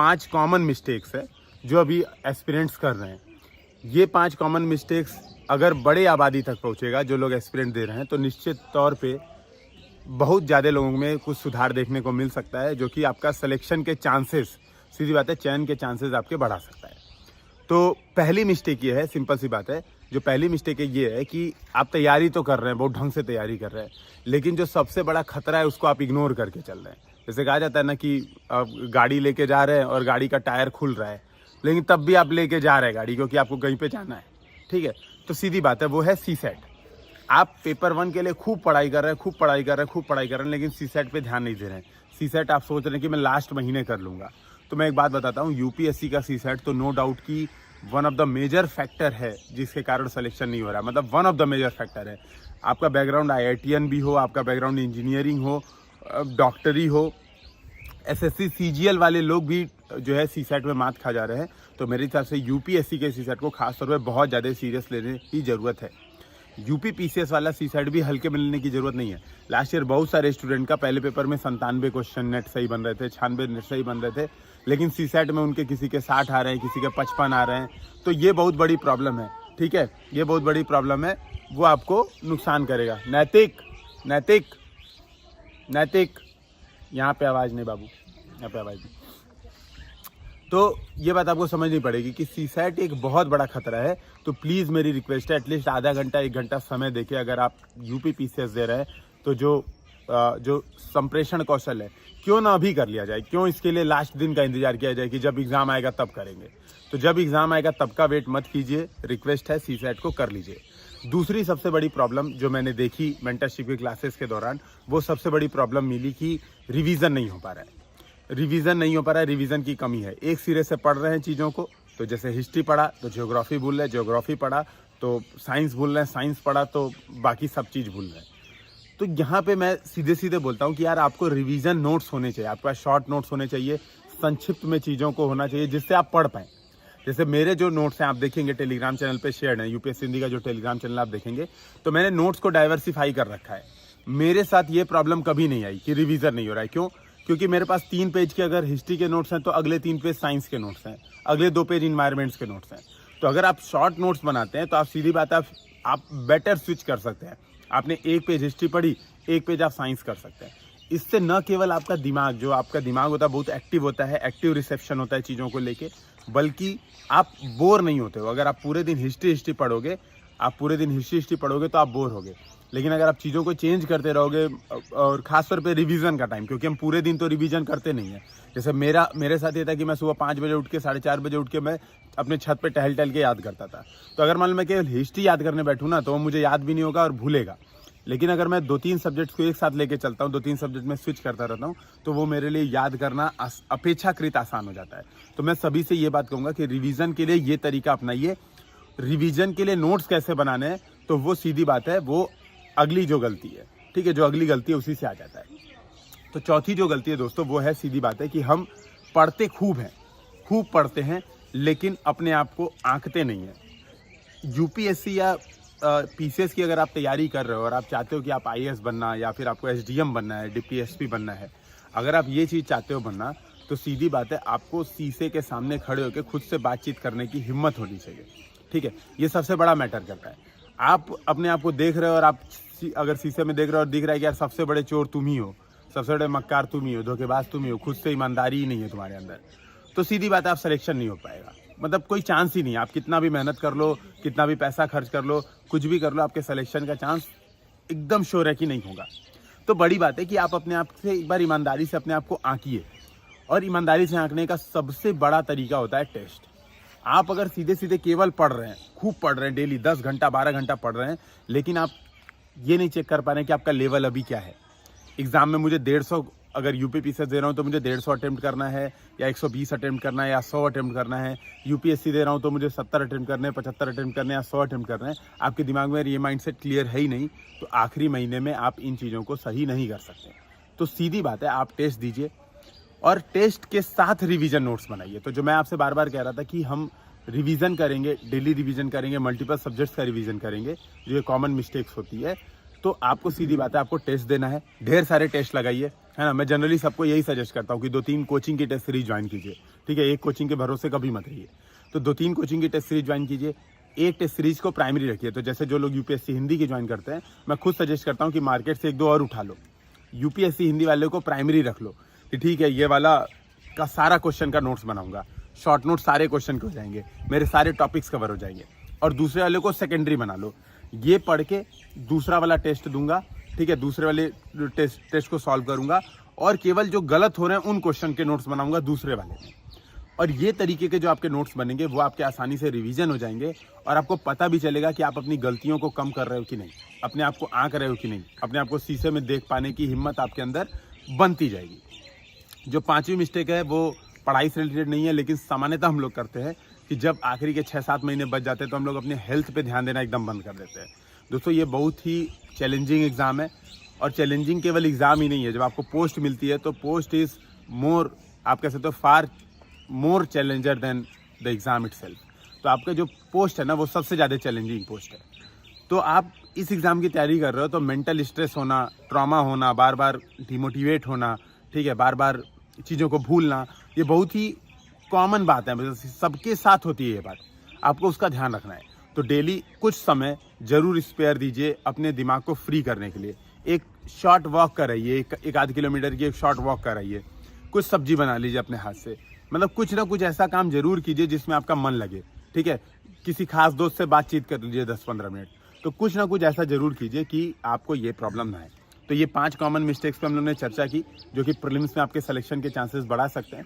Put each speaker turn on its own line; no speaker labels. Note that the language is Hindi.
5 कॉमन मिस्टेक्स है जो अभी एस्पिरेंट्स कर रहे हैं। ये 5 कॉमन मिस्टेक्स अगर बड़े आबादी तक पहुंचेगा, जो लोग एस्पिरेंट दे रहे हैं, तो निश्चित तौर पे बहुत ज़्यादा लोगों में कुछ सुधार देखने को मिल सकता है, जो कि आपका सिलेक्शन के चांसेस, सीधी बात है, चयन के चांसेस आपके बढ़ा सकता है। तो पहली मिस्टेक ये है, सिंपल सी बात है, जो पहली मिस्टेक है ये है कि आप तैयारी तो कर रहे हैं, बहुत ढंग से तैयारी कर रहे हैं, लेकिन जो सबसे बड़ा खतरा है उसको आप इग्नोर करके चल रहे हैं। जैसे कहा जाता है ना कि आप गाड़ी लेके जा रहे हैं और गाड़ी का टायर खुल रहा है, लेकिन तब भी आप लेके जा रहे हैं गाड़ी, क्योंकि आपको कहीं पे जाना है। ठीक है, तो सीधी बात है, वो है सीसेट। आप पेपर 1 के लिए खूब पढ़ाई कर रहे हैं, लेकिन सीसेट पे ध्यान नहीं दे रहे हैं। सीसेट आप सोच रहे हैं कि मैं लास्ट महीने कर लूँगा। तो मैं एक बात बताता हूँ, यूपीएससी का सीसेट तो नो डाउट की one of the major factor है जिसके कारण सिलेक्शन नहीं हो रहा है। मतलब one of the major factor है। आपका बैकग्राउंड IITian भी हो, आपका बैकग्राउंड इंजीनियरिंग हो, डॉक्टरी हो, SSC CGL वाले लोग भी जो है सीसेट में मात खा जा रहे हैं। तो मेरे हिसाब से यूपीएससी के सीसेट को खासतौर पर बहुत ज़्यादा सीरियस लेने की ज़रूरत है। यूपी PCS वाला सीसेट भी हल्के में लेने की जरूरत नहीं है। लास्ट ईयर बहुत सारे स्टूडेंट का पहले पेपर में 97 क्वेश्चन नेट सही बन रहे थे, 96 नेट सही बन रहे थे, लेकिन सीसेट में उनके किसी के 60 आ रहे हैं, किसी के 55 आ रहे हैं। तो ये बहुत बड़ी प्रॉब्लम है। ठीक है, ये बहुत बड़ी प्रॉब्लम है, वो आपको नुकसान करेगा। नैतिक नैतिक नैतिक यहाँ पे आवाज़ नहीं बाबू, यहाँ पे आवाज़ नहीं। तो ये बात आपको समझनी पड़ेगी कि सीसेट एक बहुत बड़ा खतरा है। तो प्लीज़ मेरी रिक्वेस्ट है, एटलीस्ट आधा घंटा 1 घंटा समय देके अगर आप यूपी PCS दे रहे हैं, तो जो संप्रेषण कौशल है, क्यों ना अभी कर लिया जाए। क्यों इसके लिए लास्ट दिन का इंतजार किया जाए कि जब एग्ज़ाम आएगा तब करेंगे। तो जब एग्ज़ाम आएगा तब का वेट मत कीजिए, रिक्वेस्ट है सीसेट को कर लीजिए। दूसरी सबसे बड़ी प्रॉब्लम जो मैंने देखी मेंटरशिप की क्लासेस के दौरान, वो सबसे बड़ी प्रॉब्लम मिली कि रिवीजन नहीं हो पा रहा है। रिवीजन की कमी है। एक सिरे से पढ़ रहे हैं चीज़ों को, तो जैसे हिस्ट्री पढ़ा तो ज्योग्राफी भूल रहे हैं, ज्योग्राफी पढ़ा तो साइंस भूल रहे हैं, साइंस पढ़ा तो बाकी सब चीज़ भूल रहे हैं। तो यहाँ पे मैं सीधे सीधे बोलता हूँ कि यार आपको रिवीजन नोट्स होने चाहिए, आपके पास शॉर्ट नोट्स होने चाहिए, संक्षिप्त में चीज़ों को होना चाहिए जिससे आप पढ़ पाएँ। जैसे मेरे जो नोट्स हैं आप देखेंगे टेलीग्राम चैनल पे शेयर है, यूपीएससी हिंदी का जो टेलीग्राम चैनल आप देखेंगे, तो मैंने नोट्स को डाइवर्सिफाई कर रखा है। मेरे साथ ये प्रॉब्लम कभी नहीं आई कि रिवीजन नहीं हो रहा है। क्यों? क्योंकि मेरे पास 3 पेज के अगर हिस्ट्री के नोट्स हैं तो अगले 3 पेज साइंस के नोट्स हैं, अगले 2 पेज इन्वायरमेंट्स के नोट्स हैं। तो अगर आप शॉर्ट नोट्स बनाते हैं तो आप सीधी बात है, आप बेटर स्विच कर सकते हैं। आपने 1 पेज हिस्ट्री पढ़ी, 1 पेज आप साइंस कर सकते हैं। इससे न केवल आपका दिमाग, जो आपका दिमाग होता है बहुत एक्टिव होता है, एक्टिव रिसेप्शन होता है चीज़ों को लेके, बल्कि आप बोर नहीं होते हो। अगर आप पूरे दिन हिस्ट्री पढ़ोगे, तो आप बोर होगे। लेकिन अगर आप चीज़ों को चेंज करते रहोगे, और खासतौर पे रिवीजन का टाइम, क्योंकि हम पूरे दिन तो रिवीजन करते नहीं है। जैसे मेरे साथ ये था कि मैं सुबह 5 बजे उठ के 4:30 बजे उठ के मैं अपने छत पे टहल के याद करता था। तो अगर मान लो मैं केवल हिस्ट्री याद करने बैठूँ ना, तो मुझे याद भी नहीं होगा और भूलेगा। लेकिन अगर मैं 2-3 सब्जेक्ट्स को एक साथ लेके चलता हूँ, 2-3 सब्जेक्ट में स्विच करता रहता हूँ, तो वो मेरे लिए याद करना अपेक्षाकृत आसान हो जाता है। तो मैं सभी से ये बात कहूँगा कि रिवीजन के लिए ये तरीका अपनाइए। रिवीजन के लिए नोट्स कैसे बनाने हैं, तो वो सीधी बात है, वो अगली जो गलती है, ठीक है, जो अगली गलती है उसी से आ जाता है। तो चौथी जो गलती है दोस्तों, वो है सीधी बात है कि हम पढ़ते खूब पढ़ते हैं, लेकिन अपने आप को आंकते नहीं हैं। यूपीएससी या PCS की अगर आप तैयारी कर रहे हो और आप चाहते हो कि आप IAS बनना, या फिर आपको SDM बनना है, DPSP बनना है, अगर आप ये चीज़ चाहते हो बनना, तो सीधी बात है, आपको शीशे के सामने खड़े होकर खुद से बातचीत करने की हिम्मत होनी चाहिए। ठीक है, ये सबसे बड़ा मैटर करता है। आप अपने आप को देख रहे हो और आप अगर शीशे में देख रहे हो और दिख रहा है कि यार सबसे बड़े चोर तुम ही हो, सबसे बड़े मक्कार तुम ही हो, धोखेबाज तुम ही हो, खुद से ईमानदारी ही नहीं है तुम्हारे अंदर, तो सीधी बात है आप सिलेक्शन नहीं हो पाएगा। मतलब कोई चांस ही नहीं है। आप कितना भी मेहनत कर लो, कितना भी पैसा खर्च कर लो, कुछ भी कर लो, आपके सिलेक्शन का चांस एकदम श्योर है कि नहीं होगा। तो बड़ी बात है कि आप अपने आप से एक बार ईमानदारी से अपने आप को आंकिए। और ईमानदारी से आंकने का सबसे बड़ा तरीका होता है टेस्ट। आप अगर सीधे सीधे केवल पढ़ रहे हैं, खूब पढ़ रहे हैं, डेली 10 घंटा 12 घंटा पढ़ रहे हैं, लेकिन आप ये नहीं चेक कर पा रहे हैं कि आपका लेवल अभी क्या है। एग्जाम में मुझे 150, अगर यूपी PCS दे रहा हूँ तो मुझे 150 अटेम्प्ट करना है, या 120 अटेम्प्ट करना है, या 100 अटेम्प्ट करना है। यूपीएससी दे रहा हूँ तो मुझे 70 अटेम्प्ट करने हैं, 75 अटेम्प्ट करने हैं, या 100 अटेम्प्ट करना है। आपके दिमाग में ये माइंडसेट क्लियर है ही नहीं, तो आखिरी महीने में आप इन चीज़ों को सही नहीं कर सकते। तो सीधी बात है, आप टेस्ट दीजिए और टेस्ट के साथ रिवीजन नोट्स बनाइए। तो जो मैं आपसे बार बार कह रहा था कि हम रिवीजन करेंगे, डेली रिवीजन करेंगे, मल्टीपल सब्जेक्ट्स का रिवीजन करेंगे, जो ये कॉमन मिस्टेक्स होती है, तो आपको सीधी बात है, आपको टेस्ट देना है। ढेर सारे टेस्ट लगाइए, है ना। मैं जनरली सबको यही सजेस्ट करता हूँ कि 2-3 कोचिंग की टेस्ट सीरीज ज्वाइन कीजिए, ठीक है। एक कोचिंग के भरोसे कभी मत रहिए। तो 2-3 कोचिंग की टेस्ट सीरीज ज्वाइन कीजिए, एक टेस्ट सीरीज को प्राइमरी रखिए। तो जैसे जो लोग यूपीएससी हिंदी की ज्वाइन करते हैं, मैं खुद सजेस्ट करता हूँ कि मार्केट से 1-2 और उठा लो। यूपीएससी हिंदी वाले को प्राइमरी रख लो कि ठीक है, ये वाला का सारा क्वेश्चन का नोट्स बनाऊंगा, शॉर्ट नोट सारे क्वेश्चन के हो जाएंगे, मेरे सारे टॉपिक्स कवर हो जाएंगे। और दूसरे वाले को सेकेंडरी बना लो, ये पढ़ के दूसरा वाला टेस्ट दूंगा, ठीक है, दूसरे वाले टेस्ट को सॉल्व करूंगा और केवल जो गलत हो रहे हैं उन क्वेश्चन के नोट्स बनाऊंगा दूसरे वाले में। और ये तरीके के जो आपके नोट्स बनेंगे वो आपके आसानी से रिवीजन हो जाएंगे और आपको पता भी चलेगा कि आप अपनी गलतियों को कम कर रहे हो कि नहीं, अपने आप को आंक रहे हो कि नहीं, अपने आप को शीशे में देख पाने की हिम्मत आपके अंदर बनती जाएगी। जो 5वीं मिस्टेक है वो पढ़ाई से रिलेटेड नहीं है, लेकिन सामान्यतः हम लोग करते हैं कि जब आखिरी के 6-7 महीने बच जाते हैं तो हम लोग अपने हेल्थ पे ध्यान देना एकदम बंद कर देते हैं। दोस्तों, ये बहुत ही चैलेंजिंग एग्ज़ाम है और चैलेंजिंग केवल एग्ज़ाम ही नहीं है। जब आपको पोस्ट मिलती है तो पोस्ट इज़ मोर, आप कह सकते हो, far more challenger than the exam itself. तो आपका जो पोस्ट है ना वो सबसे ज़्यादा चैलेंजिंग पोस्ट है। तो आप इस एग्ज़ाम की तैयारी कर रहे हो तो मेंटल स्ट्रेस होना, ट्रॉमा होना, बार बार डिमोटिवेट होना, ठीक है, बार बार चीज़ों को भूलना, ये बहुत ही कॉमन बात है, मतलब सबके साथ होती है ये बात। आपको उसका ध्यान रखना है। तो डेली कुछ समय ज़रूर स्पेयर दीजिए अपने दिमाग को फ्री करने के लिए। एक शॉर्ट वॉक कराइए, एक आध किलोमीटर की एक शॉर्ट वॉक कराइए, कुछ सब्जी बना लीजिए अपने हाथ से, मतलब कुछ ना कुछ ऐसा काम जरूर कीजिए जिसमें आपका मन लगे, ठीक है। किसी खास दोस्त से बातचीत कर लीजिए 10-15 मिनट, तो कुछ ना कुछ ऐसा जरूर कीजिए कि आपको ये प्रॉब्लम ना आए। तो ये 5 कॉमन मिस्टेक्स पे हम लोगों ने चर्चा की जो कि प्रीलिम्स में आपके सिलेक्शन के चांसेस बढ़ा सकते हैं।